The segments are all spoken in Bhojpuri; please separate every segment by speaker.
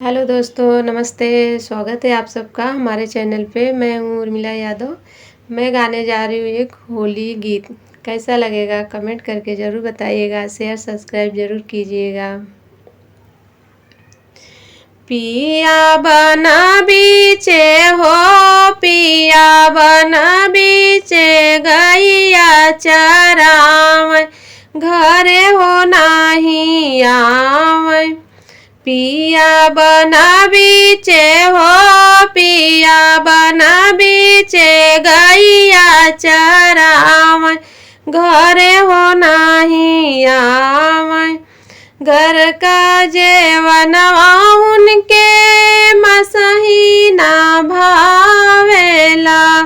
Speaker 1: हेलो दोस्तों, नमस्ते। स्वागत है आप सबका हमारे चैनल पे। मैं हूँ उर्मिला यादव। मैं गाने जा रही हूँ एक होली गीत। कैसा लगेगा कमेंट करके ज़रूर बताइएगा। शेयर सब्सक्राइब ज़रूर कीजिएगा। पिया बना बीचे हो, पिया बना बीचे गैया चराव, घरे हो नाही आव। पिया बना बीचे हो, पिया बना बीचे गैया चराव, घरे हो नाही आव। घर का जेवनवा उनके मसही ना भावेला,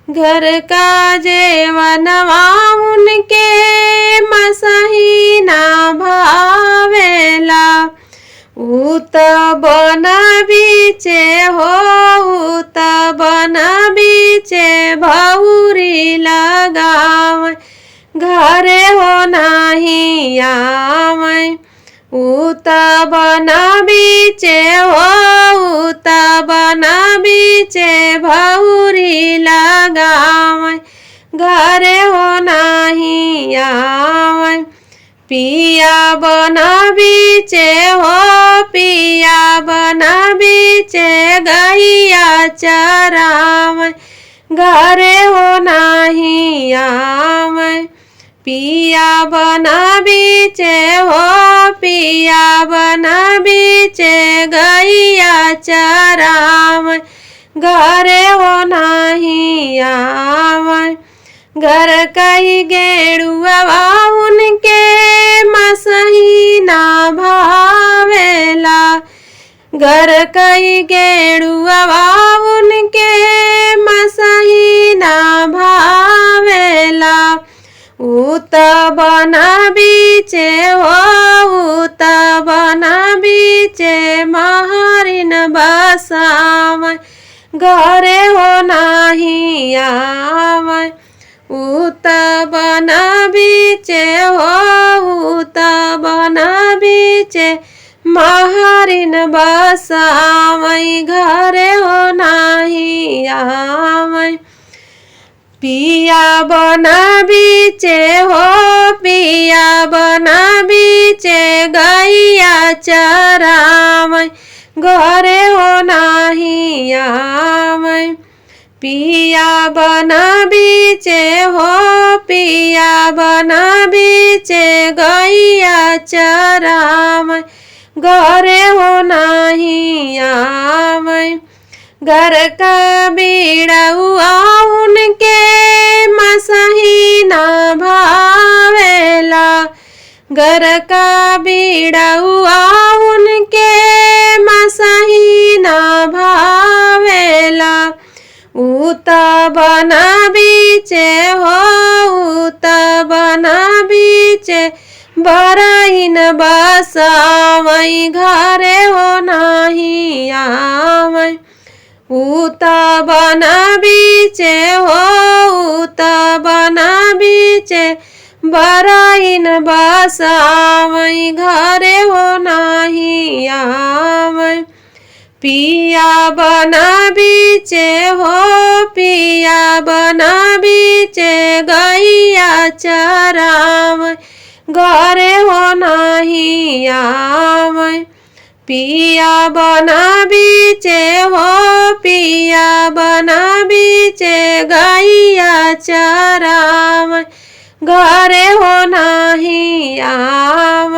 Speaker 1: घर का जेवनवा उनके मसही ना भावेला। उत बन बीचे हो, उत बन बीचे भौरी लगाव, घरे हो नाही आव। उत बन बीचे हो, उत बन बीचे भौरी लगाव, घरे हो नाही आव। पिया बना बीचे हो, पिया बना बीचे गैया चराव, घरे हो नाही आव। पिया बना बीचे हो, पिया बना बीचे गैया चराव, घरे हो नाही आव। घर कई गेड़ुआ उनके मसही ना भावेला, घर कई गेड़ुआ उनके मसही ना भावेला। उत बना बीचे हो, उत बना बीचे महारिन बसाव, घरे हो नाही आव। उत बना बीचे हो, उत बना बीचे महारिन बसाव, घरे हो नाही आव। पिया बना बीचे हो, पिया बना बीचे गैया चराव, घरे हो नाही आव। पिया बना बीचे हो, पिया बना बीचे गैया चराव, घरे हो नाही आव। घर का बीड़ुआ उनके मसही ना भावेला, घर का बीड़ुआ उनके मसही ना भावेला। उत बना बीचे हो, उत बना बीचे बराइन बसाव, घरे हो नाही आव। उत बना बीचे हो, उत बना बीचे बराइन बसाव, घरे हो नाही आव। पिया बना बीचे हो, पिया बना बीचे गैया चराव, घरे हो नाही आव। पिया बना बीचे हो, पिया बना बीचे गैया चराव, घरे हो नाही आव।